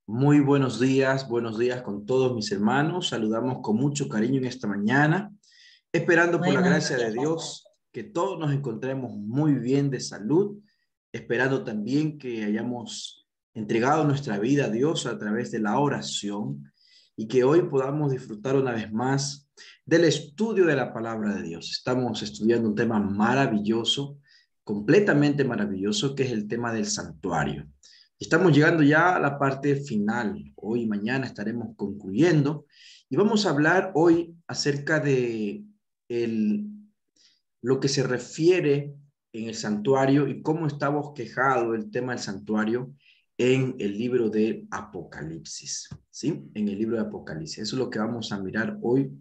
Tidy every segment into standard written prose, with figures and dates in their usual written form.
Muy buenos días con todos mis hermanos. Saludamos con mucho cariño en esta mañana, esperando por la Buenos gracia de días. Dios que todos nos encontremos muy bien de salud, esperando también que hayamos entregado nuestra vida a Dios a través de la oración y que hoy podamos disfrutar una vez más del estudio de la palabra de Dios. Estamos estudiando un tema maravilloso, completamente maravilloso, que es el tema del santuario. Estamos llegando ya a la parte final. Hoy y mañana estaremos concluyendo y vamos a hablar hoy acerca de el, lo que se refiere en el santuario y cómo está bosquejado el tema del santuario en el libro de Apocalipsis, ¿sí? En el libro de Apocalipsis. Eso es lo que vamos a mirar hoy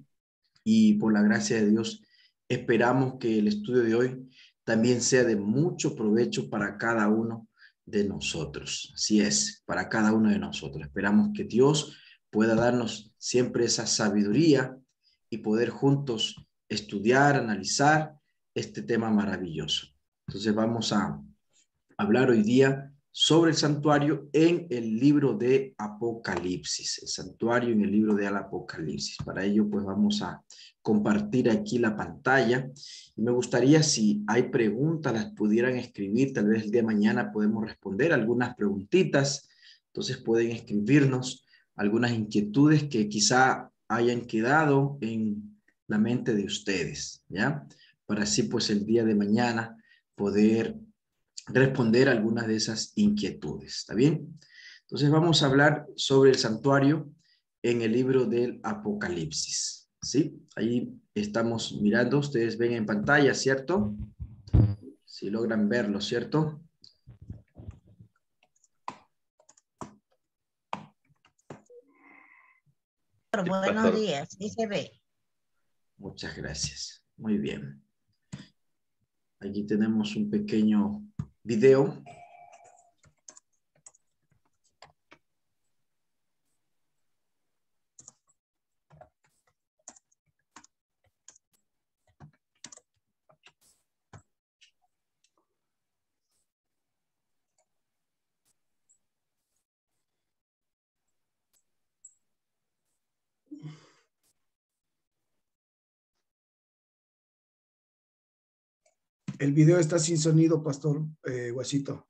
y por la gracia de Dios esperamos que el estudio de hoy también sea de mucho provecho para cada uno de nosotros. Así es, para cada uno de nosotros. Esperamos que Dios pueda darnos siempre esa sabiduría y poder juntos estudiar, analizar este tema maravilloso. Entonces vamos a hablar hoy día sobre el santuario en el libro de Apocalipsis, el santuario en el libro de Apocalipsis. Para ello, pues vamos a compartir aquí la pantalla y me gustaría, si hay preguntas, las pudieran escribir. Tal vez el día de mañana podemos responder algunas preguntitas. Entonces pueden escribirnos algunas inquietudes que quizá hayan quedado en la mente de ustedes, ¿ya? Para así, pues el día de mañana poder responder algunas de esas inquietudes. ¿Está bien? Entonces vamos a hablar sobre el santuario en el libro del Apocalipsis. ¿Sí? Ahí estamos mirando, ustedes ven en pantalla, ¿cierto? Si logran verlo, ¿cierto? Buenos días, sí se ve. Muchas gracias. Muy bien. Aquí tenemos un pequeño video. El video está sin sonido, Pastor Guasito.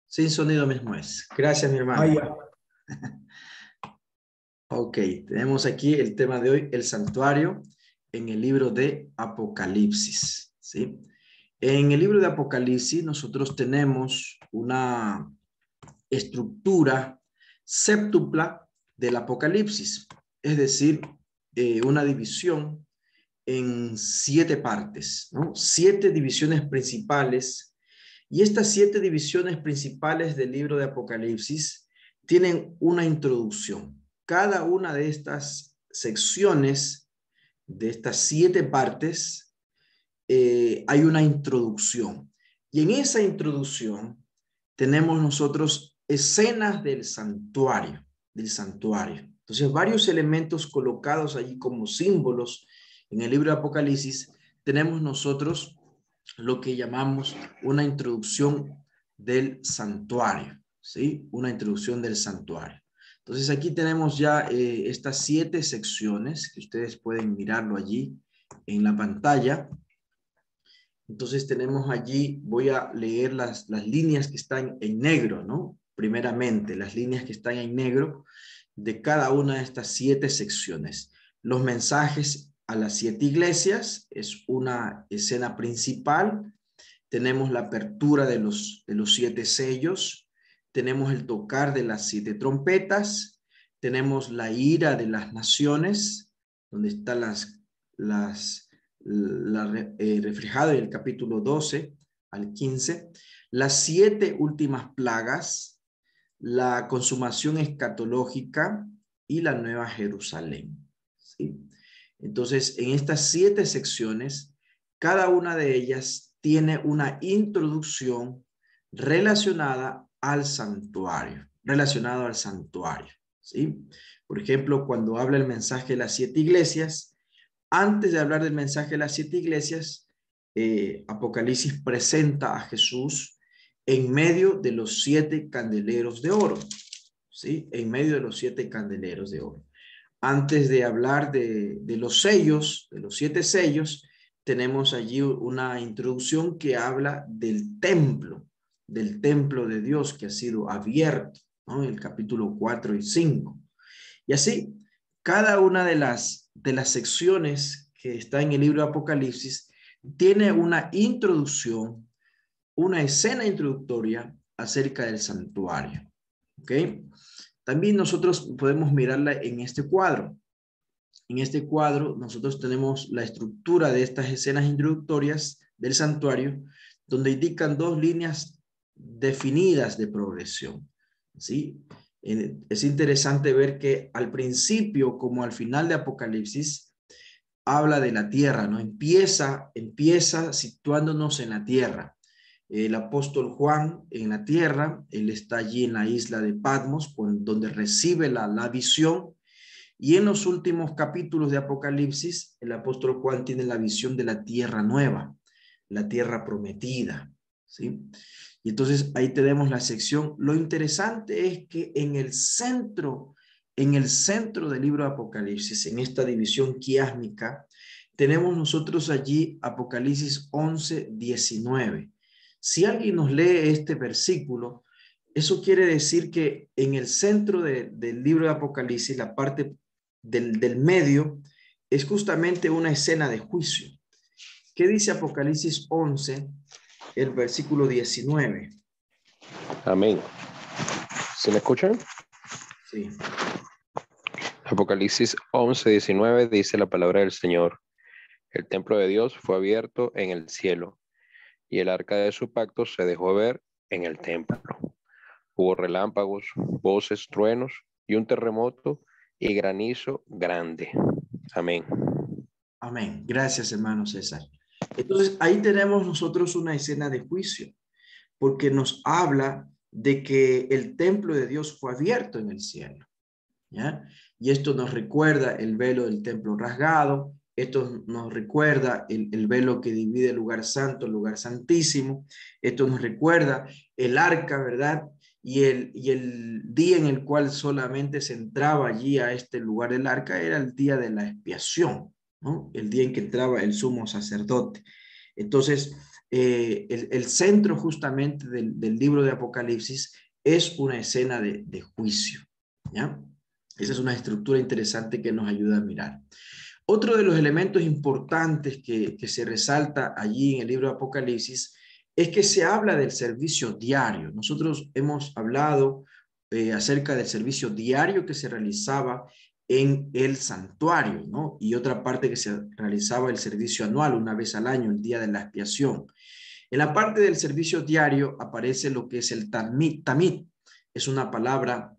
Sin sonido mismo es. Gracias, mi hermano. Ya. Ok, tenemos aquí el tema de hoy, el santuario en el libro de Apocalipsis, ¿sí? En el libro de Apocalipsis nosotros tenemos una estructura séptupla del Apocalipsis, es decir, una división en 7 partes, ¿no? 7 divisiones principales, y estas 7 divisiones principales del libro de Apocalipsis tienen una introducción. Cada una de estas secciones, de estas 7 partes, hay una introducción. Y en esa introducción tenemos nosotros escenas del santuario, Entonces, varios elementos colocados allí como símbolos en el libro de Apocalipsis, tenemos nosotros lo que llamamos una introducción del santuario, ¿sí? Una introducción del santuario. Entonces, aquí tenemos ya estas 7 secciones que ustedes pueden mirarlo allí en la pantalla. Entonces tenemos allí, voy a leer las líneas que están en negro, ¿no? Primeramente, las líneas que están en negro de cada una de estas 7 secciones. Los mensajes a las 7 iglesias es una escena principal. Tenemos la apertura de los 7 sellos. Tenemos el tocar de las 7 trompetas. Tenemos la ira de las naciones, donde están reflejado en el capítulo 12 al 15, las 7 últimas plagas, la consumación escatológica y la nueva Jerusalén, ¿sí? Entonces, en estas 7 secciones, cada una de ellas tiene una introducción relacionada al santuario, ¿sí? Por ejemplo, cuando habla el mensaje de las 7 iglesias, antes de hablar del mensaje de las 7 iglesias, Apocalipsis presenta a Jesús en medio de los 7 candeleros de oro. ¿Sí? En medio de los 7 candeleros de oro. Antes de hablar de los sellos, de los 7 sellos, tenemos allí una introducción que habla del templo de Dios que ha sido abierto, ¿no? En el capítulo 4 y 5. Y así, cada una de las secciones que está en el libro de Apocalipsis tiene una introducción, una escena introductoria acerca del santuario. ¿Ok? También nosotros podemos mirarla en este cuadro. En este cuadro nosotros tenemos la estructura de estas escenas introductorias del santuario, donde indican 2 líneas definidas de progresión. ¿Sí? Es interesante ver que al principio como al final de Apocalipsis habla de la tierra, ¿no? Empieza situándonos en la tierra. El apóstol Juan en la tierra, él está allí en la isla de Patmos, donde recibe la visión. Y en los últimos capítulos de Apocalipsis, el apóstol Juan tiene la visión de la tierra nueva, la tierra prometida, ¿sí? Y entonces ahí tenemos la sección. Lo interesante es que en el centro del libro de Apocalipsis, en esta división quiásmica, tenemos nosotros allí Apocalipsis 11:19. Si alguien nos lee este versículo, eso quiere decir que en el centro del libro de Apocalipsis, la parte del medio, es justamente una escena de juicio. ¿Qué dice Apocalipsis 11, el versículo 19? Amén. ¿Se me escuchan? Sí. Apocalipsis 11:19 dice la palabra del Señor. El templo de Dios fue abierto en el cielo, y el arca de su pacto se dejó ver en el templo. Hubo relámpagos, voces, truenos y un terremoto y granizo grande. Amén. Amén. Gracias, hermano César. Entonces, ahí tenemos nosotros una escena de juicio, porque nos habla de que el templo de Dios fue abierto en el cielo, ¿ya? Y esto nos recuerda el velo del templo rasgado, esto nos recuerda el velo que divide el lugar santo, el lugar santísimo, esto nos recuerda el arca, ¿verdad? Y el día en el cual solamente se entraba allí a este lugar del arca era el día de la expiación, ¿no? El día en que entraba el sumo sacerdote. Entonces, el centro justamente del libro de Apocalipsis es una escena de juicio, ¿ya? Esa es una estructura interesante que nos ayuda a mirar. Otro de los elementos importantes que se resalta allí en el libro de Apocalipsis es que se habla del servicio diario. Nosotros hemos hablado acerca del servicio diario que se realizaba en el santuario, ¿no? Y otra parte que se realizaba el servicio anual, una vez al año, el día de la expiación. En la parte del servicio diario aparece lo que es el tamid. Tamid es una palabra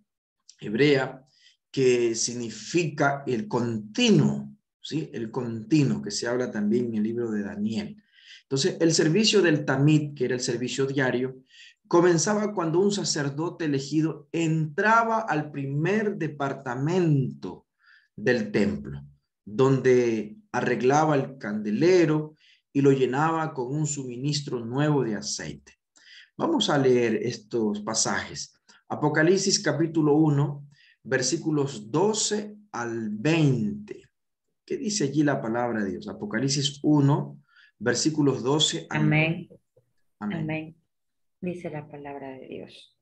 hebrea que significa el continuo, ¿sí? El continuo, que se habla también en el libro de Daniel. Entonces, el servicio del tamid, que era el servicio diario, comenzaba cuando un sacerdote elegido entraba al primer departamento del templo, donde arreglaba el candelero y lo llenaba con un suministro nuevo de aceite. Vamos a leer estos pasajes. Apocalipsis capítulo 1, versículos 12 al 20. ¿Qué dice allí la palabra de Dios? Apocalipsis 1, versículos 12 al 20. Amén. Amén. Amén. Dice la palabra de Dios.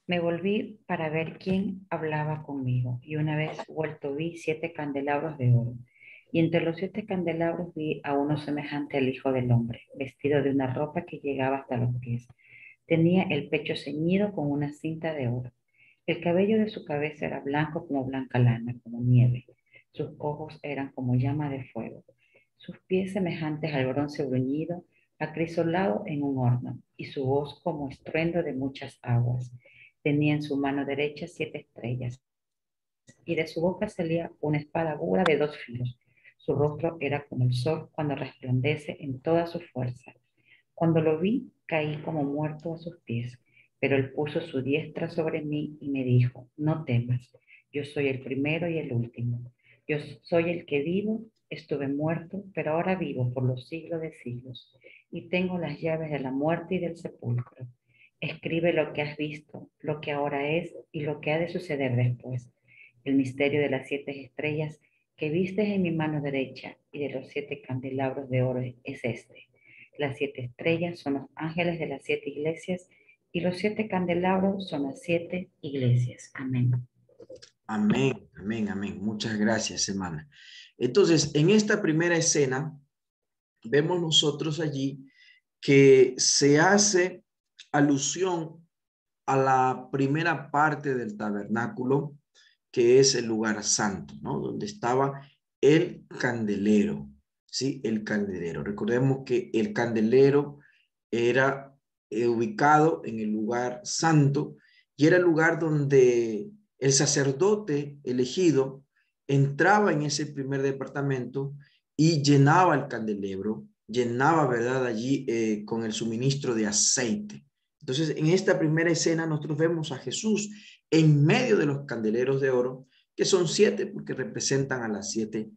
Me volví para ver quién hablaba conmigo, y una vez vuelto vi 7 candelabros de oro, y entre los 7 candelabros vi a uno semejante al Hijo del Hombre, vestido de una ropa que llegaba hasta los pies. Tenía el pecho ceñido con una cinta de oro. El cabello de su cabeza era blanco como blanca lana, como nieve. Sus ojos eran como llama de fuego. Sus pies semejantes al bronce bruñido, acrisolado en un horno, y su voz como estruendo de muchas aguas. Tenía en su mano derecha 7 estrellas, y de su boca salía una espada aguda de 2 filos. Su rostro era como el sol cuando resplandece en toda su fuerza. Cuando lo vi, caí como muerto a sus pies, pero él puso su diestra sobre mí y me dijo, no temas, yo soy el primero y el último. Yo soy el que vivo, estuve muerto, pero ahora vivo por los siglos de siglos. y tengo las llaves de la muerte y del sepulcro. Escribe lo que has visto, lo que ahora es y lo que ha de suceder después. El misterio de las 7 estrellas que vistes en mi mano derecha y de los 7 candelabros de oro es este. Las 7 estrellas son los ángeles de las 7 iglesias y los 7 candelabros son las 7 iglesias. Amén. Amén, amén, amén. Muchas gracias, hermana. Entonces, en esta primera escena, vemos nosotros allí que se hace alusión a la primera parte del tabernáculo, que es el lugar santo, ¿no? Donde estaba el candelero, ¿sí? El candelero. Recordemos que el candelero era ubicado en el lugar santo y era el lugar donde el sacerdote elegido entraba en ese primer departamento y llenaba el candelero, llenaba, ¿verdad? Allí con el suministro de aceite. Entonces, en esta primera escena nosotros vemos a Jesús en medio de los candeleros de oro, que son 7 porque representan a las siete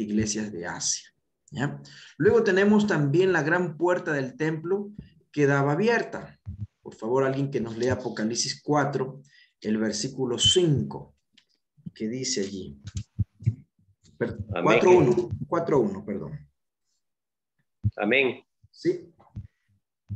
iglesias de Asia. ¿Ya? Luego tenemos también la gran puerta del templo que daba abierta. Por favor, alguien que nos lea Apocalipsis 4, el versículo 5, que dice allí. 4:1, perdón. Amén. Sí.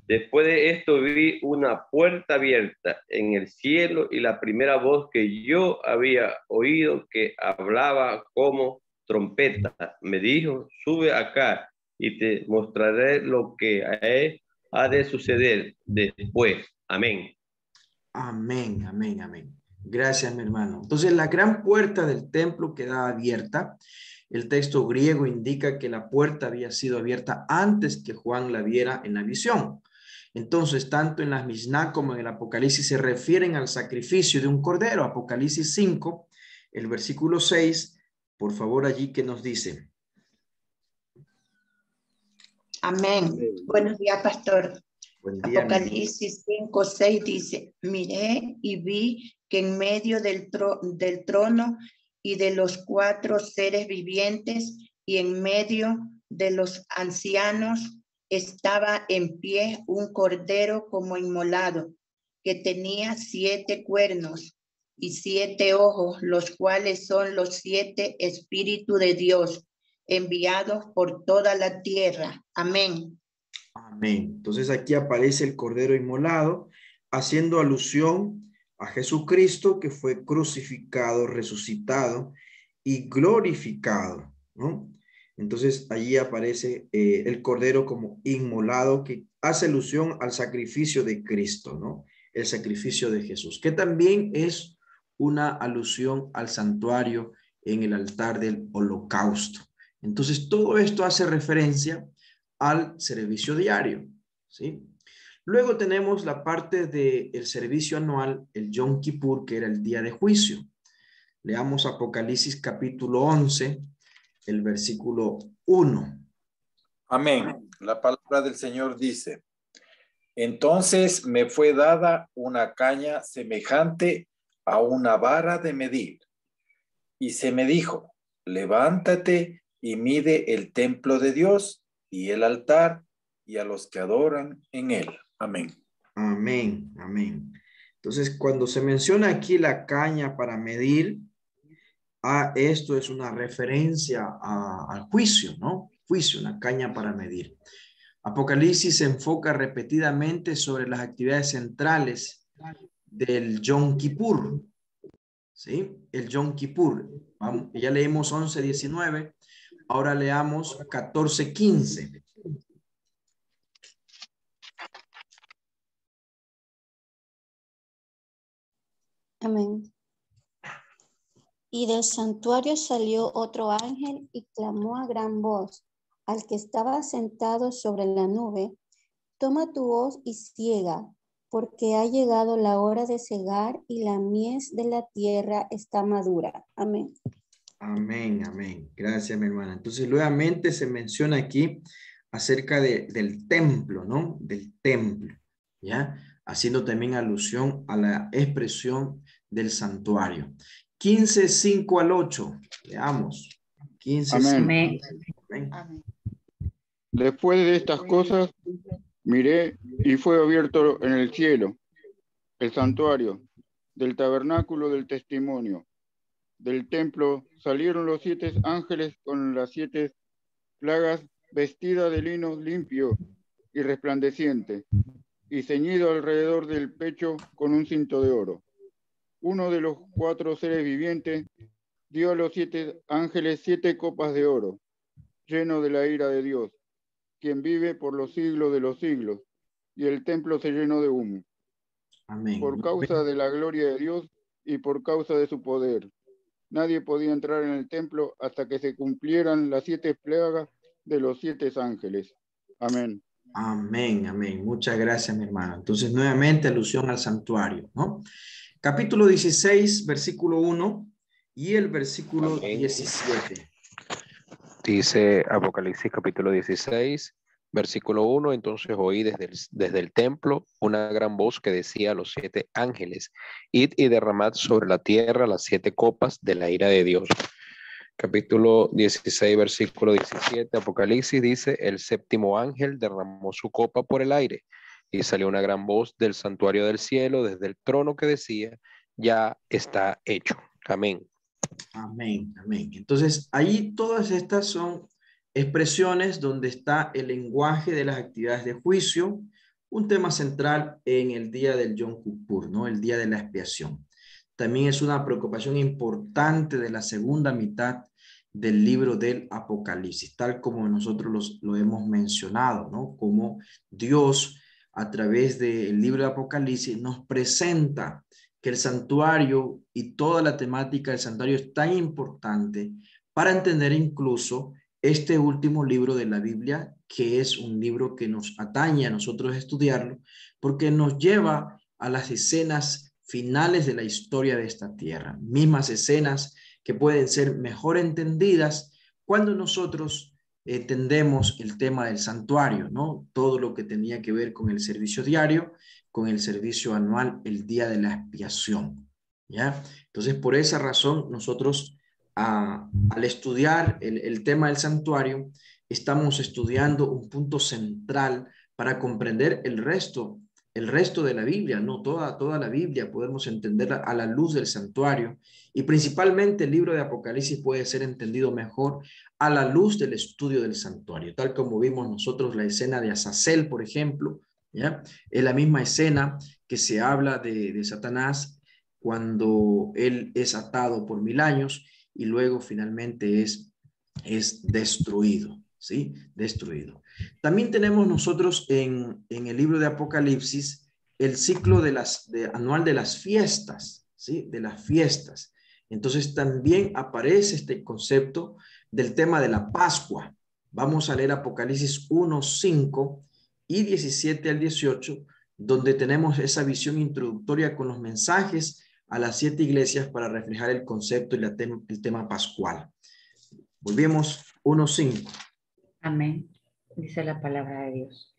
Después de esto vi una puerta abierta en el cielo y la primera voz que yo había oído que hablaba como trompeta me dijo, sube acá y te mostraré lo que ha de suceder después. Amén. Amén, amén, amén. Gracias, mi hermano. Entonces, la gran puerta del templo queda abierta. El texto griego indica que la puerta había sido abierta antes que Juan la viera en la visión. Entonces, tanto en las Misná como en el Apocalipsis se refieren al sacrificio de un cordero. Apocalipsis 5, el versículo 6, por favor, allí que nos dice. Amén. Buenos días, pastor. Buen día, Apocalipsis 5, 6 dice, miré y vi que en medio del trono y de los 4 seres vivientes y en medio de los ancianos estaba en pie un cordero como inmolado, que tenía 7 cuernos y 7 ojos, los cuales son los 7 espíritus de Dios, enviados por toda la tierra. Amén. Amén. Entonces aquí aparece el cordero inmolado, haciendo alusión a Jesucristo que fue crucificado, resucitado y glorificado, ¿no? Entonces allí aparece el cordero como inmolado, que hace alusión al sacrificio de Cristo, ¿no? El sacrificio de Jesús, que también es una alusión al santuario en el altar del holocausto. Entonces todo esto hace referencia al servicio diario, ¿sí? Luego tenemos la parte del servicio anual, el Yom Kippur, que era el día de juicio. Leamos Apocalipsis capítulo 11, el versículo 1. Amén. La palabra del Señor dice, entonces me fue dada una caña semejante a una vara de medir, y se me dijo, levántate y mide el templo de Dios y el altar y a los que adoran en él. Amén. Amén, amén. Entonces, cuando se menciona aquí la caña para medir, esto es una referencia al juicio, ¿no? Juicio, una caña para medir. Apocalipsis se enfoca repetidamente sobre las actividades centrales del Yom Kippur, ¿sí? El Yom Kippur. Vamos, ya leímos 11:19, ahora leamos 14:15. Amén. Y del santuario salió otro ángel y clamó a gran voz al que estaba sentado sobre la nube, toma tu hoz y siega, porque ha llegado la hora de cegar y la mies de la tierra está madura. Amén. Amén, amén. Gracias, mi hermana. Entonces, nuevamente se menciona aquí acerca del templo, ¿no? Del templo, ¿ya? Haciendo también alusión a la expresión del santuario. 15:5 al 8. Veamos. 15:5. Amén. Amén. Amén. Después de estas cosas, miré y fue abierto en el cielo el santuario del tabernáculo del testimonio. Del templo salieron los 7 ángeles con las 7 plagas, vestidas de lino limpio y resplandeciente, y ceñido alrededor del pecho con un cinto de oro. Uno de los 4 seres vivientes dio a los 7 ángeles 7 copas de oro, lleno de la ira de Dios, quien vive por los siglos de los siglos, y el templo se llenó de humo. Amén. Por causa de la gloria de Dios y por causa de su poder. Nadie podía entrar en el templo hasta que se cumplieran las 7 plagas de los 7 ángeles. Amén. Amén, amén. Muchas gracias, mi hermano. Entonces, nuevamente alusión al santuario, ¿no? Capítulo 16, versículo 1 y el versículo Amén. 17. Dice Apocalipsis capítulo 16, versículo 1, entonces oí desde el templo una gran voz que decía a los 7 ángeles, id y derramad sobre la tierra las 7 copas de la ira de Dios. Capítulo 16, versículo 17, Apocalipsis dice, el 7º ángel derramó su copa por el aire y salió una gran voz del santuario del cielo desde el trono que decía, ya está hecho. Amén. Amén, amén. Entonces, ahí todas estas son expresiones donde está el lenguaje de las actividades de juicio, un tema central en el día del Yom Kippur, ¿no? El día de la expiación. También es una preocupación importante de la segunda mitad del libro del Apocalipsis, tal como nosotros lo hemos mencionado, ¿no? Como Dios, a través del libro de Apocalipsis, nos presenta que el santuario y toda la temática del santuario es tan importante para entender incluso este último libro de la Biblia, que es un libro que nos atañe a nosotros estudiarlo, porque nos lleva a las escenas finales de la historia de esta tierra, mismas escenas que pueden ser mejor entendidas cuando nosotros entendemos el tema del santuario, ¿no? Todo lo que tenía que ver con el servicio diario, con el servicio anual, el día de la expiación, ¿ya? Entonces, por esa razón, nosotros al estudiar el tema del santuario, estamos estudiando un punto central para comprender el resto de la Biblia, no toda la Biblia podemos entenderla a la luz del santuario, y principalmente el libro de Apocalipsis puede ser entendido mejor a la luz del estudio del santuario, tal como vimos nosotros la escena de Azazel, por ejemplo, ¿ya? Es la misma escena que se habla de Satanás cuando él es atado por 1000 años y luego finalmente es destruido, ¿sí? Destruido. También tenemos nosotros en el libro de Apocalipsis el ciclo anual de las fiestas, ¿sí? De las fiestas. Entonces también aparece este concepto del tema de la Pascua. Vamos a leer Apocalipsis 1, 5 y 17 al 18, donde tenemos esa visión introductoria con los mensajes a las 7 iglesias para reflejar el concepto y el tema pascual. Volvemos 1:5. Amén. Dice la palabra de Dios.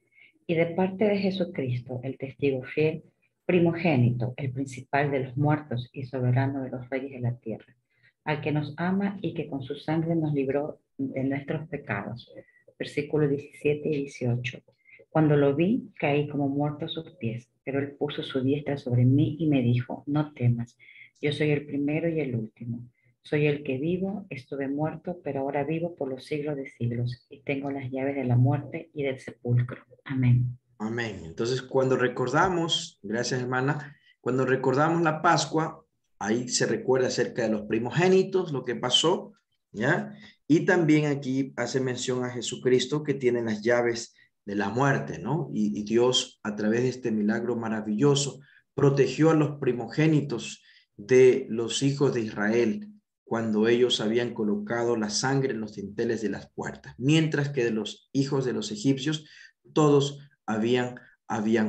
Y de parte de Jesucristo, el testigo fiel, primogénito, el principal de los muertos y soberano de los reyes de la tierra, al que nos ama y que con su sangre nos libró de nuestros pecados. Versículos 17 y 18. Cuando lo vi, caí como muerto a sus pies, pero él puso su diestra sobre mí y me dijo, no temas, yo soy el primero y el último. Soy el que vivo, estuve muerto, pero ahora vivo por los siglos de siglos, y tengo las llaves de la muerte y del sepulcro. Amén. Amén. Entonces, cuando recordamos, gracias hermana, cuando recordamos la Pascua, ahí se recuerda acerca de los primogénitos, lo que pasó, ¿ya? Y también aquí hace mención a Jesucristo que tiene las llaves de la muerte, ¿no? Y Dios, a través de este milagro maravilloso, protegió a los primogénitos de los hijos de Israel cuando ellos habían colocado la sangre en los dinteles de las puertas, mientras que de los hijos de los egipcios, todos habían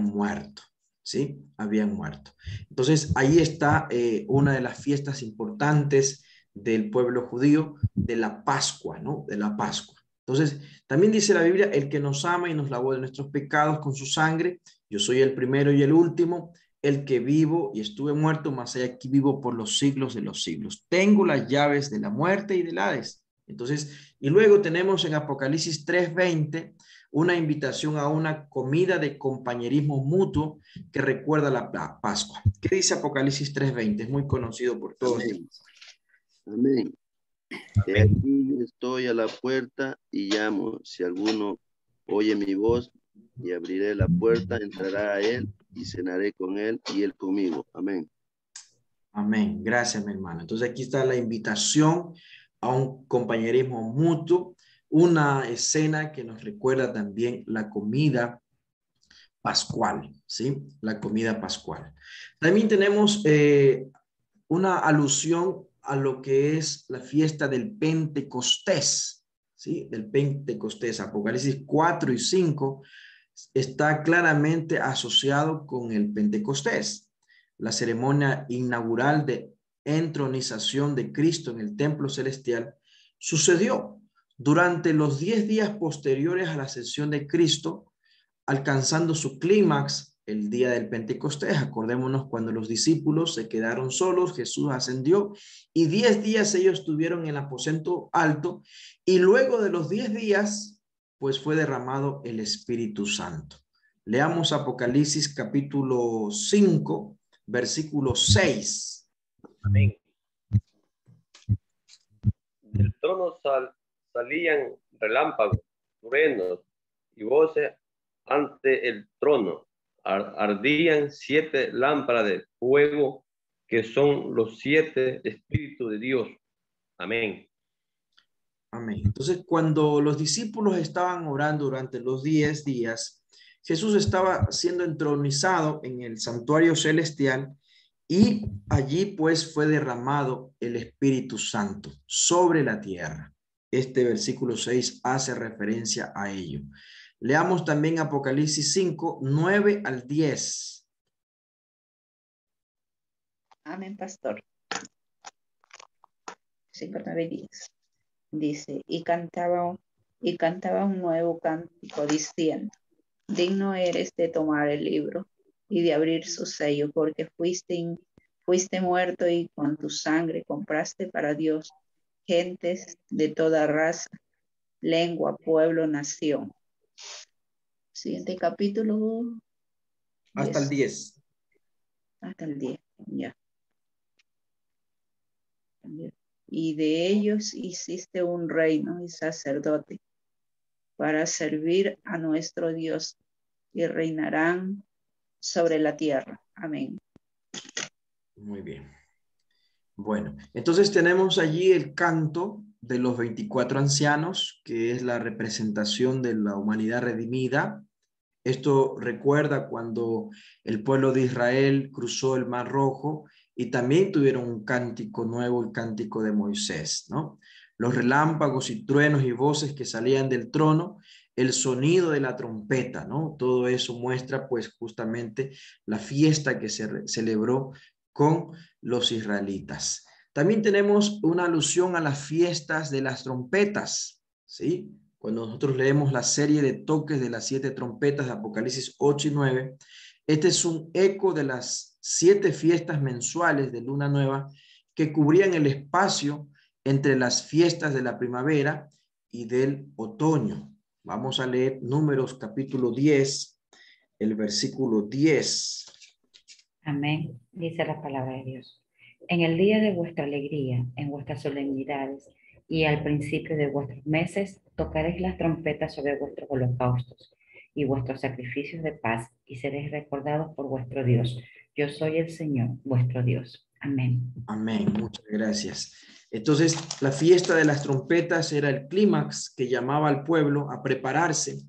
muerto, ¿sí? Habían muerto. Entonces, ahí está una de las fiestas importantes del pueblo judío, de la Pascua, ¿no? De la Pascua. Entonces, también dice la Biblia, el que nos ama y nos lavó de nuestros pecados con su sangre, yo soy el primero y el último, el que vivo y estuve muerto, mas aquí vivo por los siglos de los siglos. Tengo las llaves de la muerte y del Hades. Entonces, y luego tenemos en Apocalipsis 3:20 una invitación a una comida de compañerismo mutuo que recuerda la Pascua. ¿Qué dice Apocalipsis 3:20? Es muy conocido por todos. Amén. Amén. He aquí estoy a la puerta y llamo. Si alguno oye mi voz y abriré la puerta, entrará a él y cenaré con él y él conmigo. Amén. Amén. Gracias, mi hermano. Entonces aquí está la invitación a un compañerismo mutuo, una escena que nos recuerda también la comida pascual, ¿sí? La comida pascual. También tenemos una alusión a lo que es la fiesta del Pentecostés, ¿sí? Del Pentecostés. Apocalipsis 4 y 5 está claramente asociado con el Pentecostés. La ceremonia inaugural de entronización de Cristo en el templo celestial sucedió durante los 10 días posteriores a la ascensión de Cristo, alcanzando su clímax el día del Pentecostés. Acordémonos cuando los discípulos se quedaron solos, Jesús ascendió y 10 días ellos estuvieron en el aposento alto y luego de los 10 días pues fue derramado el Espíritu Santo. Leamos Apocalipsis capítulo 5, versículo 6. Amén. Del trono salían relámpagos, truenos y voces ante el trono. Ardían 7 lámparas de fuego que son los 7 espíritus de Dios. Amén. Amén. Entonces, cuando los discípulos estaban orando durante los 10 días, Jesús estaba siendo entronizado en el santuario celestial y allí pues fue derramado el Espíritu Santo sobre la tierra. Este versículo 6 hace referencia a ello. Leamos también Apocalipsis 5, 9 al 10. Amén, pastor. 5, 9, 10. Dice, y cantaba un nuevo cántico diciendo, digno eres de tomar el libro y de abrir su sello, porque fuiste muerto y con tu sangre compraste para Dios gentes de toda raza, lengua, pueblo, nación. Siguiente capítulo. Hasta el 10. Hasta el 10, ya. Y de ellos hiciste un reino y sacerdote para servir a nuestro Dios y reinarán sobre la tierra. Amén. Muy bien. Bueno, entonces tenemos allí el canto de los 24 ancianos, que es la representación de la humanidad redimida. Esto recuerda cuando el pueblo de Israel cruzó el Mar Rojo y también tuvieron un cántico nuevo, el cántico de Moisés, ¿no? Los relámpagos y truenos y voces que salían del trono, el sonido de la trompeta, ¿no? Todo eso muestra pues justamente la fiesta que se celebró con los israelitas. También tenemos una alusión a las fiestas de las trompetas, ¿sí? Cuando nosotros leemos la serie de toques de las 7 trompetas de Apocalipsis 8 y 9, este es un eco de las 7 fiestas mensuales de Luna Nueva que cubrían el espacio entre las fiestas de la primavera y del otoño. Vamos a leer Números capítulo 10, el versículo 10. Amén, dice la palabra de Dios. En el día de vuestra alegría, en vuestras solemnidades y al principio de vuestros meses, tocaréis las trompetas sobre vuestros holocaustos y vuestros sacrificios de paz y seréis recordados por vuestro Dios. Yo soy el Señor, vuestro Dios. Amén. Amén, muchas gracias. Entonces, la fiesta de las trompetas era el clímax que llamaba al pueblo a prepararse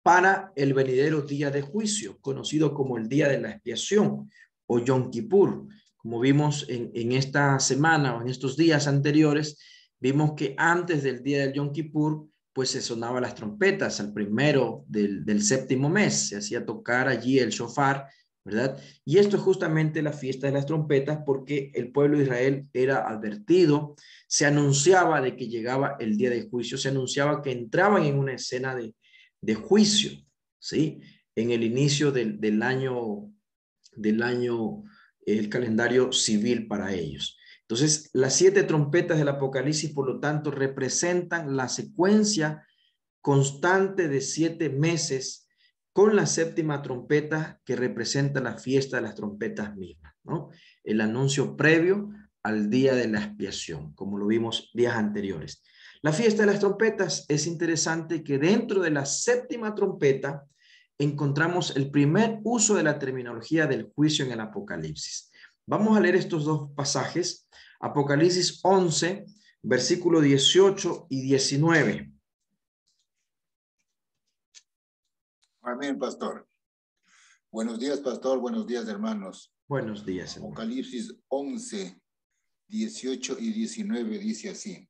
para el venidero día de juicio, conocido como el día de la expiación o Yom Kippur. Como vimos en esta semana o en estos días anteriores, vimos que antes del día del Yom Kippur, pues se sonaban las trompetas al primero del séptimo mes, se hacía tocar allí el shofar, ¿verdad? Y esto es justamente la fiesta de las trompetas porque el pueblo de Israel era advertido, se anunciaba de que llegaba el día de juicio, se anunciaba que entraban en una escena de juicio, ¿sí? En el inicio del año, el calendario civil para ellos. Entonces, las 7 trompetas del Apocalipsis, por lo tanto, representan la secuencia constante de 7 meses con la séptima trompeta que representa la fiesta de las trompetas mismas, ¿no? El anuncio previo al día de la expiación, como lo vimos días anteriores. La fiesta de las trompetas es interesante que dentro de la séptima trompeta encontramos el primer uso de la terminología del juicio en el Apocalipsis. Vamos a leer estos dos pasajes, Apocalipsis 11, versículo 18 y 19. Amén, pastor. Buenos días, pastor. Buenos días, hermanos. Buenos días, hermano. Apocalipsis 11, 18 y 19 dice así.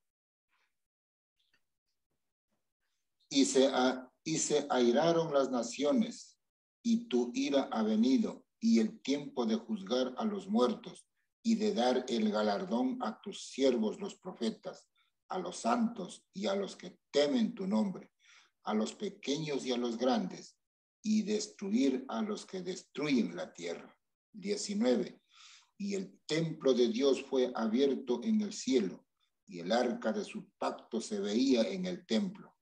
Y se airaron las naciones, y tu ira ha venido, y el tiempo de juzgar a los muertos, y de dar el galardón a tus siervos los profetas, a los santos y a los que temen tu nombre, a los pequeños y a los grandes, y destruir a los que destruyen la tierra. 19. Y el templo de Dios fue abierto en el cielo, y el arca de su pacto se veía en el templo.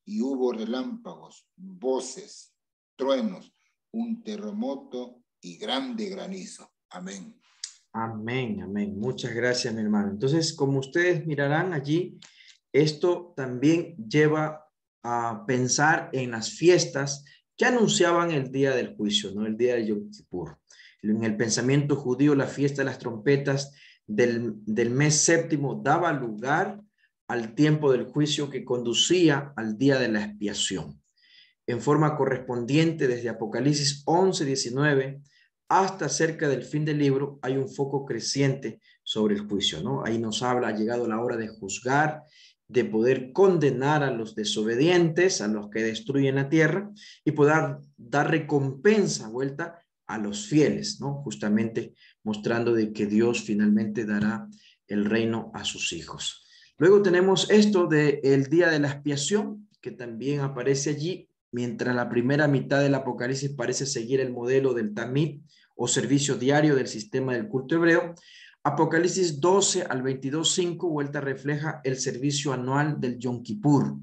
Y hubo relámpagos, voces, truenos, un terremoto y grande granizo. Amén. Amén, amén. Muchas gracias, mi hermano. Entonces, como ustedes mirarán allí, esto también lleva a pensar en las fiestas que anunciaban el día del juicio, ¿no? El día de Yom Kippur. En el pensamiento judío, la fiesta de las trompetas del mes séptimo daba lugar al tiempo del juicio que conducía al día de la expiación. En forma correspondiente, desde Apocalipsis 11, 19 hasta cerca del fin del libro, hay un foco creciente sobre el juicio, ¿no? Ahí nos habla, ha llegado la hora de juzgar, de poder condenar a los desobedientes, a los que destruyen la tierra, y poder dar recompensa, vuelta a los fieles, ¿no? Justamente mostrando de que Dios finalmente dará el reino a sus hijos. Luego tenemos esto del día de la expiación, que también aparece allí, mientras la primera mitad del Apocalipsis parece seguir el modelo del Tamid o servicio diario del sistema del culto hebreo. Apocalipsis 12 al 22:5 vuelta refleja el servicio anual del Yom Kippur.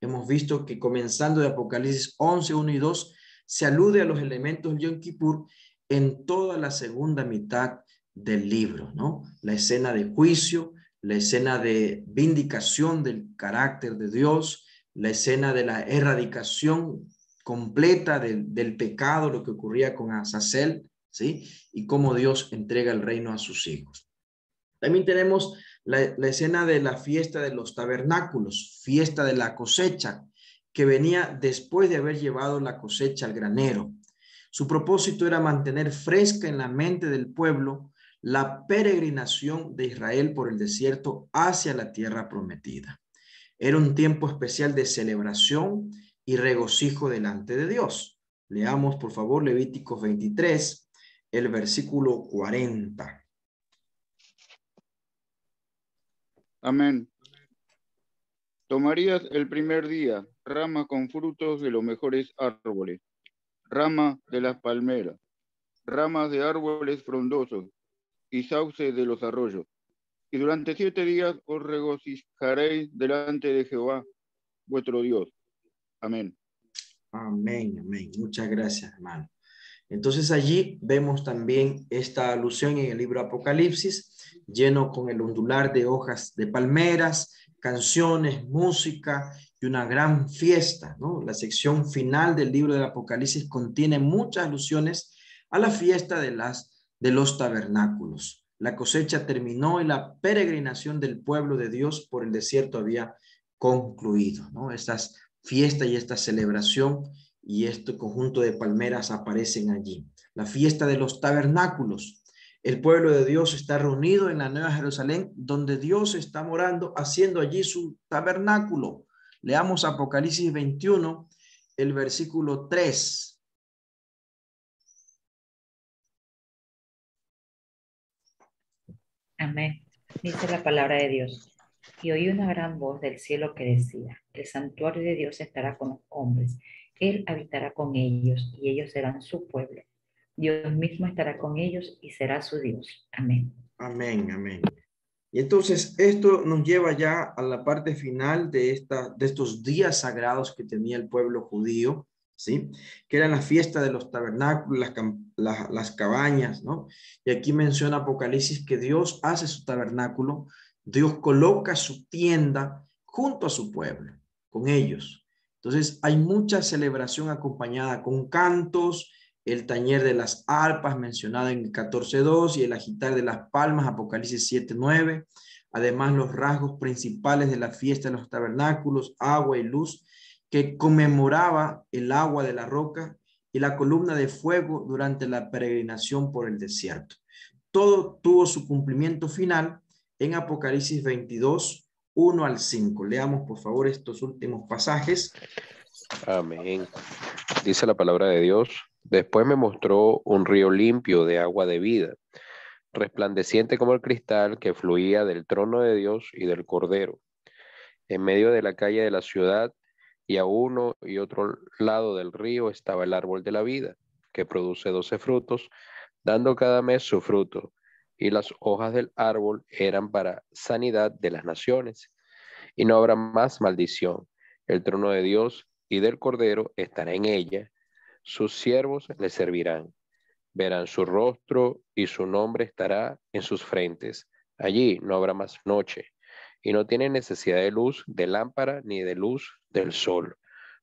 Hemos visto que comenzando de Apocalipsis 11, 1 y 2 se alude a los elementos del Yom Kippur en toda la segunda mitad del libro, ¿no? La escena de juicio, la escena de vindicación del carácter de Dios, la escena de la erradicación completa del pecado, lo que ocurría con Azazel, ¿sí? Y cómo Dios entrega el reino a sus hijos. También tenemos la escena de la fiesta de los tabernáculos, fiesta de la cosecha, que venía después de haber llevado la cosecha al granero. Su propósito era mantener fresca en la mente del pueblo la peregrinación de Israel por el desierto hacia la tierra prometida. Era un tiempo especial de celebración y regocijo delante de Dios. Leamos, por favor, Levíticos 23, el versículo 40. Amén. Tomarías el primer día rama con frutos de los mejores árboles, rama de las palmeras, ramas de árboles frondosos y sauce de los arroyos. Y durante 7 días os regocijaréis delante de Jehová, vuestro Dios. Amén. Amén, amén. Muchas gracias, hermano. Entonces allí vemos también esta alusión en el libro Apocalipsis, lleno con el ondular de hojas de palmeras, canciones, música y una gran fiesta, ¿no? La sección final del libro del Apocalipsis contiene muchas alusiones a la fiesta de los tabernáculos. La cosecha terminó y la peregrinación del pueblo de Dios por el desierto había concluido, ¿no? Estas fiestas y esta celebración y este conjunto de palmeras aparecen allí. La fiesta de los tabernáculos. El pueblo de Dios está reunido en la Nueva Jerusalén, donde Dios está morando, haciendo allí su tabernáculo. Leamos Apocalipsis 21, el versículo 3. Amén. Dice la palabra de Dios. Y oí una gran voz del cielo que decía: el santuario de Dios estará con los hombres. Él habitará con ellos y ellos serán su pueblo. Dios mismo estará con ellos y será su Dios. Amén. Amén, amén. Y entonces esto nos lleva ya a la parte final de estos días sagrados que tenía el pueblo judío, ¿sí? Que eran la fiesta de los tabernáculos, las cabañas, ¿no? Y aquí menciona Apocalipsis que Dios hace su tabernáculo, Dios coloca su tienda junto a su pueblo, con ellos. Entonces hay mucha celebración acompañada con cantos, el tañer de las arpas mencionado en el 14.2 y el agitar de las palmas, Apocalipsis 7.9. Además, los rasgos principales de la fiesta de los tabernáculos, agua y luz, que conmemoraba el agua de la roca y la columna de fuego durante la peregrinación por el desierto. Todo tuvo su cumplimiento final en Apocalipsis 22, 1 al 5. Leamos, por favor, estos últimos pasajes. Amén. Dice la palabra de Dios. Después me mostró un río limpio de agua de vida, resplandeciente como el cristal, que fluía del trono de Dios y del Cordero. En medio de la calle de la ciudad y a uno y otro lado del río estaba el árbol de la vida, que produce 12 frutos, dando cada mes su fruto, y las hojas del árbol eran para sanidad de las naciones. Y no habrá más maldición. El trono de Dios y del Cordero estará en ella. Sus siervos le servirán. Verán su rostro y su nombre estará en sus frentes. Allí no habrá más noche, y no tienen necesidad de luz de lámpara ni de luz del sol,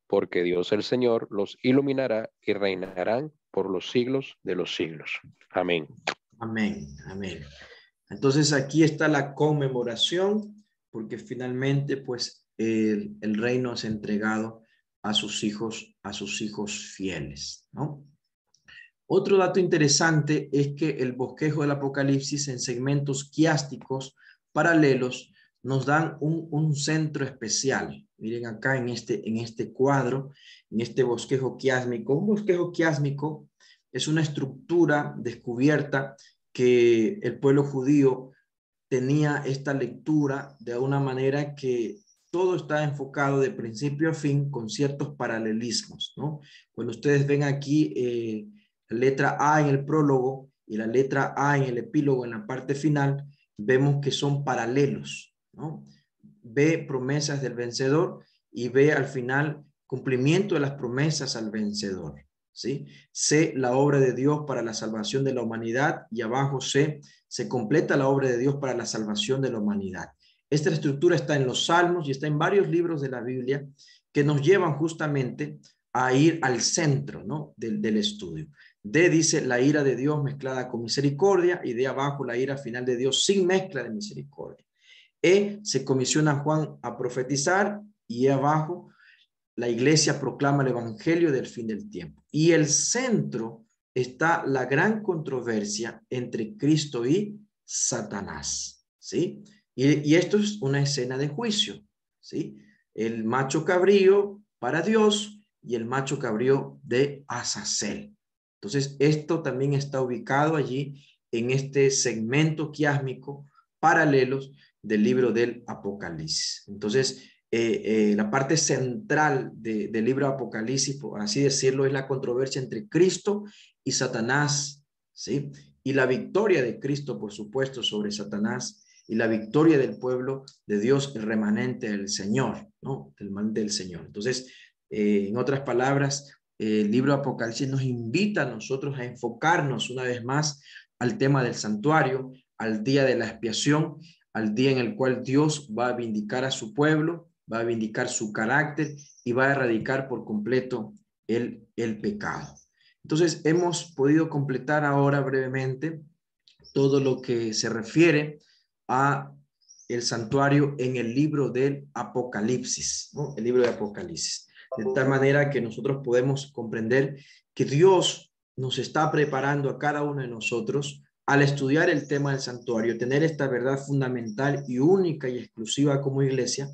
porque Dios el Señor los iluminará y reinarán por los siglos de los siglos. Amén. Amén, amén. Entonces aquí está la conmemoración, porque finalmente pues el reino es entregado a sus hijos fieles, ¿no? Otro dato interesante es que el bosquejo del Apocalipsis en segmentos quiásticos paralelos nos dan un centro especial. Miren acá en este cuadro, en este bosquejo quiásmico. Un bosquejo quiásmico es una estructura descubierta que el pueblo judío tenía esta lectura de una manera que todo está enfocado de principio a fin con ciertos paralelismos, ¿no? Cuando ustedes ven aquí la letra A en el prólogo y la letra A en el epílogo en la parte final, vemos que son paralelos, ¿no? B, promesas del vencedor, y B, al final, cumplimiento de las promesas al vencedor, ¿sí? C, la obra de Dios para la salvación de la humanidad, y abajo C, se completa la obra de Dios para la salvación de la humanidad. Esta estructura está en los Salmos y está en varios libros de la Biblia que nos llevan justamente a ir al centro, ¿no? del estudio. D dice la ira de Dios mezclada con misericordia, y de abajo la ira final de Dios sin mezcla de misericordia. E, se comisiona a Juan a profetizar, y abajo la iglesia proclama el evangelio del fin del tiempo. Y el centro está la gran controversia entre Cristo y Satanás, ¿sí? Y esto es una escena de juicio, ¿sí? El macho cabrío para Dios y el macho cabrío de Azazel. Entonces, esto también está ubicado allí en este segmento quiásmico paralelos del libro del Apocalipsis. Entonces, la parte central del libro de Apocalipsis, por así decirlo, es la controversia entre Cristo y Satanás, ¿sí? Y la victoria de Cristo, por supuesto, sobre Satanás, y la victoria del pueblo de Dios, el remanente del Señor, ¿no? El remanente del Señor. Entonces, en otras palabras, el libro de Apocalipsis nos invita a nosotros a enfocarnos una vez más al tema del santuario, al día de la expiación, al día en el cual Dios va a vindicar a su pueblo, va a vindicar su carácter y va a erradicar por completo el pecado. Entonces, hemos podido completar ahora brevemente todo lo que se refiere a el santuario en el libro del Apocalipsis, ¿no? El libro de Apocalipsis. De tal manera que nosotros podemos comprender que Dios nos está preparando a cada uno de nosotros al estudiar el tema del santuario, tener esta verdad fundamental y única y exclusiva como iglesia,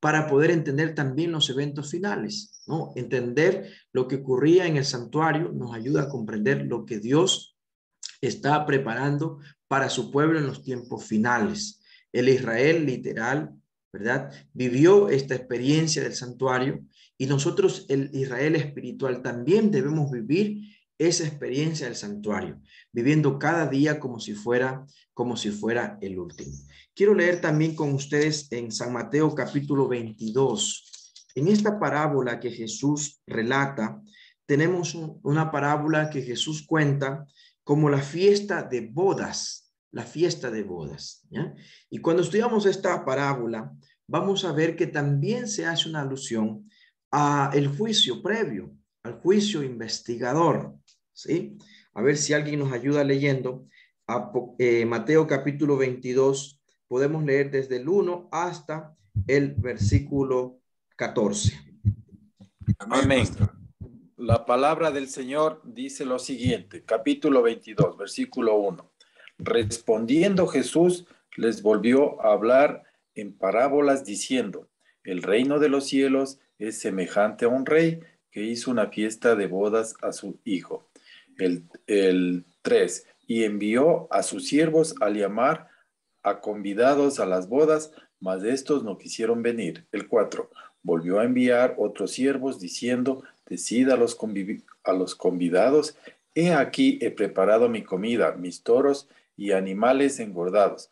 para poder entender también los eventos finales, ¿no? Entender lo que ocurría en el santuario nos ayuda a comprender lo que Dios está preparando para su pueblo en los tiempos finales. El Israel literal, ¿verdad? Vivió esta experiencia del santuario, y nosotros, el Israel espiritual, también debemos vivir esa experiencia del santuario, viviendo cada día como si fuera el último. Quiero leer también con ustedes en San Mateo capítulo 22. En esta parábola que Jesús relata, tenemos una parábola que Jesús cuenta como la fiesta de bodas, ¿ya? Y cuando estudiamos esta parábola, vamos a ver que también se hace una alusión al juicio previo, al juicio investigador, ¿sí? A ver si alguien nos ayuda leyendo Mateo capítulo 22, podemos leer desde el 1 hasta el versículo 14. Amén. La palabra del Señor dice lo siguiente, capítulo 22, versículo 1. Respondiendo Jesús, les volvió a hablar en parábolas diciendo, el reino de los cielos es semejante a un rey que hizo una fiesta de bodas a su hijo. El 3. Y envió a sus siervos al llamar a convidados a las bodas, mas estos no quisieron venir. El 4. Volvió a enviar otros siervos diciendo, decid a los convidados, he aquí he preparado mi comida, mis toros y animales engordados.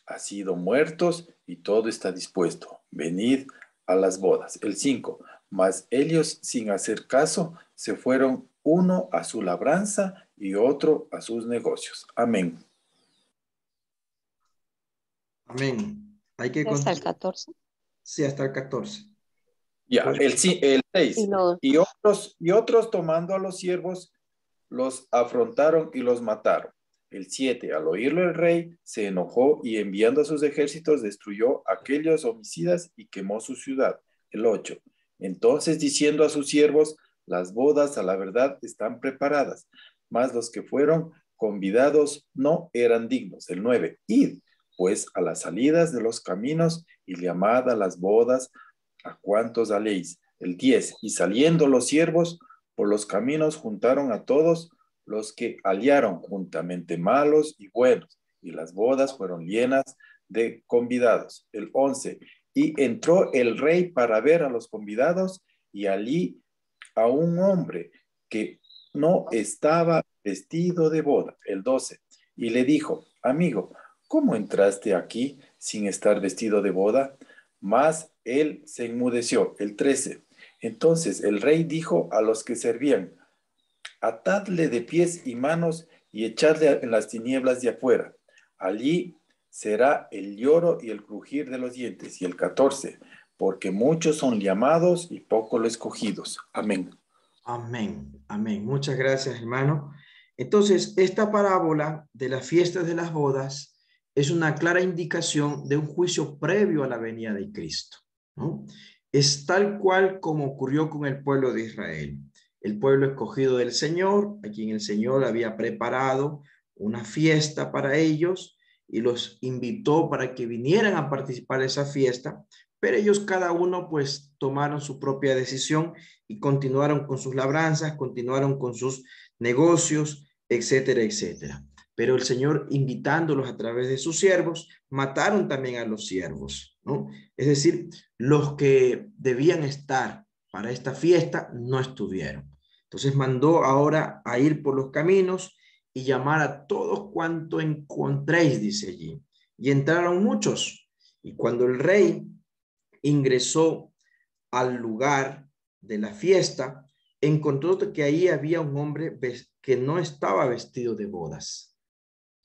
Han sido muertos y todo está dispuesto. Venid a las bodas. El 5. Mas ellos, sin hacer caso, se fueron uno a su labranza y otro a sus negocios. Amén. Amén. Hay que hasta el 14. Sí, hasta el 14. Ya, el 6. Y Y otros tomando a los siervos, los afrontaron y los mataron. El 7. Al oírlo el rey, se enojó y enviando a sus ejércitos destruyó a aquellos homicidas y quemó su ciudad. El 8. Entonces diciendo a sus siervos, las bodas a la verdad están preparadas, mas los que fueron convidados no eran dignos. El 9. Id, pues, a las salidas de los caminos y llamad a las bodas a cuantos haléis. El 10. Y saliendo los siervos por los caminos juntaron a todos los que hallaron juntamente malos y buenos, y las bodas fueron llenas de convidados. El 11. Y entró el rey para ver a los convidados, y allí a un hombre que no estaba vestido de boda. El 12. Y le dijo, amigo, ¿cómo entraste aquí sin estar vestido de boda? Mas él se enmudeció. El 13. Entonces el rey dijo a los que servían, atadle de pies y manos y echadle en las tinieblas de afuera. Allí será el lloro y el crujir de los dientes. Y el 14, porque muchos son llamados y pocos los escogidos. Amén. Amén. Amén. Muchas gracias, hermano. Entonces, esta parábola de las fiestas de las bodas es una clara indicación de un juicio previo a la venida de Cristo, ¿no? Es tal cual como ocurrió con el pueblo de Israel. El pueblo escogido del Señor, a quien el Señor había preparado una fiesta para ellos y los invitó para que vinieran a participar de esa fiesta, pero ellos cada uno pues tomaron su propia decisión y continuaron con sus labranzas, continuaron con sus negocios, etcétera, etcétera. Pero el Señor, invitándolos a través de sus siervos, mataron también a los siervos, ¿no? Es decir, los que debían estar para esta fiesta no estuvieron. Entonces mandó ahora a ir por los caminos y llamar a todos cuanto encontréis, dice allí. Y entraron muchos. Y cuando el rey ingresó al lugar de la fiesta, encontró que ahí había un hombre que no estaba vestido de bodas.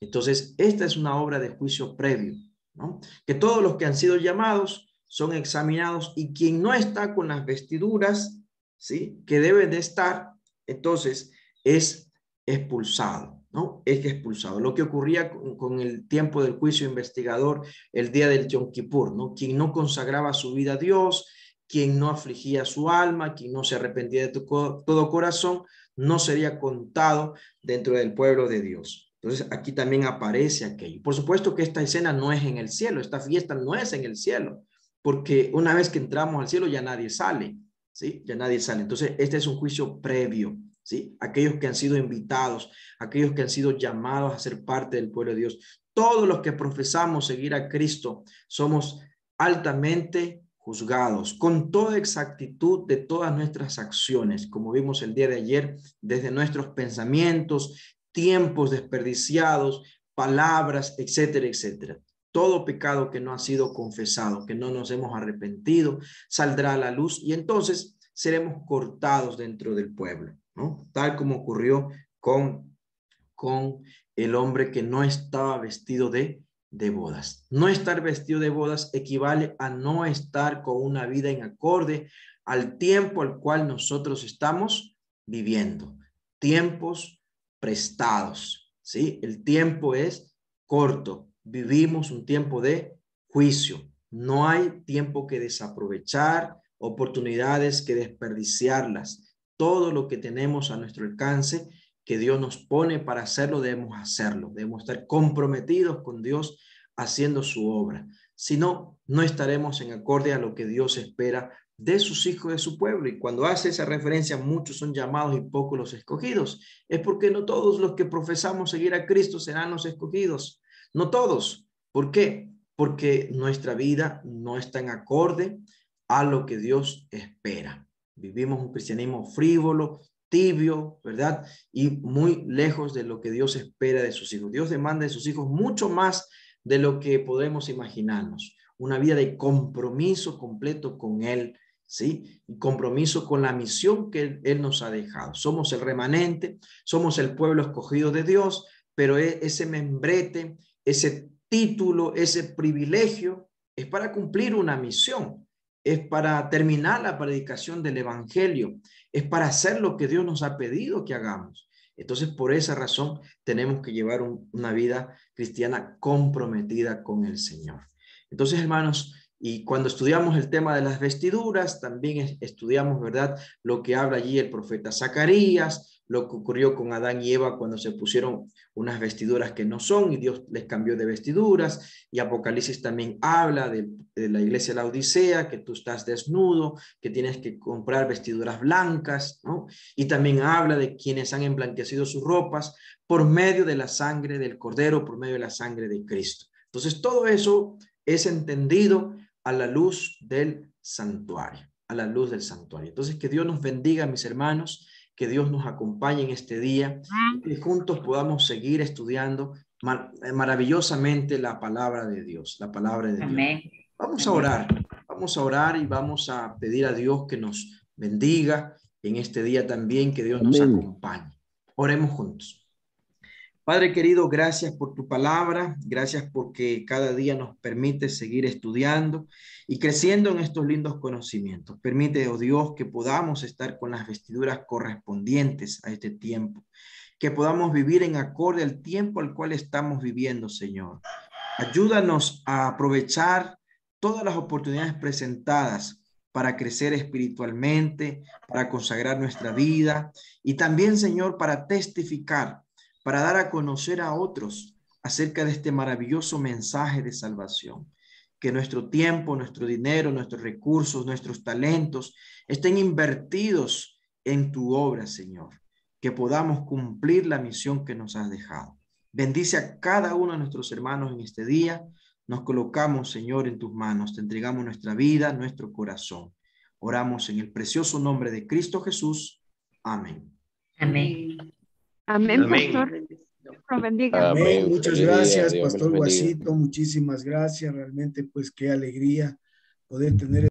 Entonces, esta es una obra de juicio previo, ¿no? Que todos los que han sido llamados son examinados y quien no está con las vestiduras, ¿sí?, que debe de estar, entonces es expulsado, ¿no? Es expulsado. Lo que ocurría con el tiempo del juicio investigador, el día del Yom Kippur, ¿no? Quien no consagraba su vida a Dios, quien no afligía su alma, quien no se arrepentía de todo corazón, no sería contado dentro del pueblo de Dios. Entonces aquí también aparece aquello. Por supuesto que esta escena no es en el cielo, esta fiesta no es en el cielo, porque una vez que entramos al cielo ya nadie sale, ¿sí? Ya nadie sale. Entonces este es un juicio previo, ¿sí? Aquellos que han sido invitados, aquellos que han sido llamados a ser parte del pueblo de Dios. Todos los que profesamos seguir a Cristo somos altamente juzgados con toda exactitud de todas nuestras acciones, como vimos el día de ayer, desde nuestros pensamientos, tiempos desperdiciados, palabras, etcétera, etcétera. Todo pecado que no ha sido confesado, que no nos hemos arrepentido, saldrá a la luz y entonces seremos cortados dentro del pueblo, ¿no? Tal como ocurrió con el hombre que no estaba vestido de bodas. No estar vestido de bodas equivale a no estar con una vida en acorde al tiempo al cual nosotros estamos viviendo. Tiempos prestados, ¿sí? El tiempo es corto. Vivimos un tiempo de juicio. No hay tiempo que desaprovechar, oportunidades que desperdiciarlas. Todo lo que tenemos a nuestro alcance, que Dios nos pone para hacerlo, debemos hacerlo. Debemos estar comprometidos con Dios haciendo su obra. Si no, no estaremos en acorde a lo que Dios espera de sus hijos, de su pueblo. Y cuando hace esa referencia, muchos son llamados y pocos los escogidos. Es porque no todos los que profesamos seguir a Cristo serán los escogidos. No todos. ¿Por qué? Porque nuestra vida no está en acorde a lo que Dios espera. Vivimos un cristianismo frívolo, tibio, ¿verdad? Y muy lejos de lo que Dios espera de sus hijos. Dios demanda de sus hijos mucho más de lo que podemos imaginarnos. Una vida de compromiso completo con Él, ¿sí? Y compromiso con la misión que Él nos ha dejado. Somos el remanente, somos el pueblo escogido de Dios, pero ese membrete, ese título, ese privilegio es para cumplir una misión, es para terminar la predicación del evangelio, es para hacer lo que Dios nos ha pedido que hagamos. Entonces, por esa razón, tenemos que llevar una vida cristiana comprometida con el Señor. Entonces, hermanos, y cuando estudiamos el tema de las vestiduras, también estudiamos, ¿verdad?, lo que habla allí el profeta Zacarías, lo que ocurrió con Adán y Eva cuando se pusieron unas vestiduras que no son y Dios les cambió de vestiduras. Y Apocalipsis también habla de la iglesia de la Odisea, que tú estás desnudo, que tienes que comprar vestiduras blancas, ¿no? Y también habla de quienes han emblanquecido sus ropas por medio de la sangre del Cordero, por medio de la sangre de Cristo. Entonces todo eso es entendido a la luz del santuario, a la luz del santuario. Entonces, que Dios nos bendiga, mis hermanos, que Dios nos acompañe en este día, que juntos podamos seguir estudiando maravillosamente la palabra de Dios, la palabra de Amén. Dios. Vamos a orar y vamos a pedir a Dios que nos bendiga en este día también, que Dios nos acompañe. Oremos juntos. Padre querido, gracias por tu palabra, gracias porque cada día nos permite seguir estudiando y creciendo en estos lindos conocimientos. Permite, oh Dios, que podamos estar con las vestiduras correspondientes a este tiempo, que podamos vivir en acorde al tiempo al cual estamos viviendo, Señor. Ayúdanos a aprovechar todas las oportunidades presentadas para crecer espiritualmente, para consagrar nuestra vida y también, Señor, para testificar, para dar a conocer a otros acerca de este maravilloso mensaje de salvación. Que nuestro tiempo, nuestro dinero, nuestros recursos, nuestros talentos estén invertidos en tu obra, Señor. Que podamos cumplir la misión que nos has dejado. Bendice a cada uno de nuestros hermanos en este día. Nos colocamos, Señor, en tus manos. Te entregamos nuestra vida, nuestro corazón. Oramos en el precioso nombre de Cristo Jesús. Amén. Amén. Amén, Amén. pastor. Dios bendiga. Amén. Muchas Feliz día, gracias, Dios me Pastor los bendiga. Guasito. Muchísimas gracias. Realmente, pues qué alegría poder tener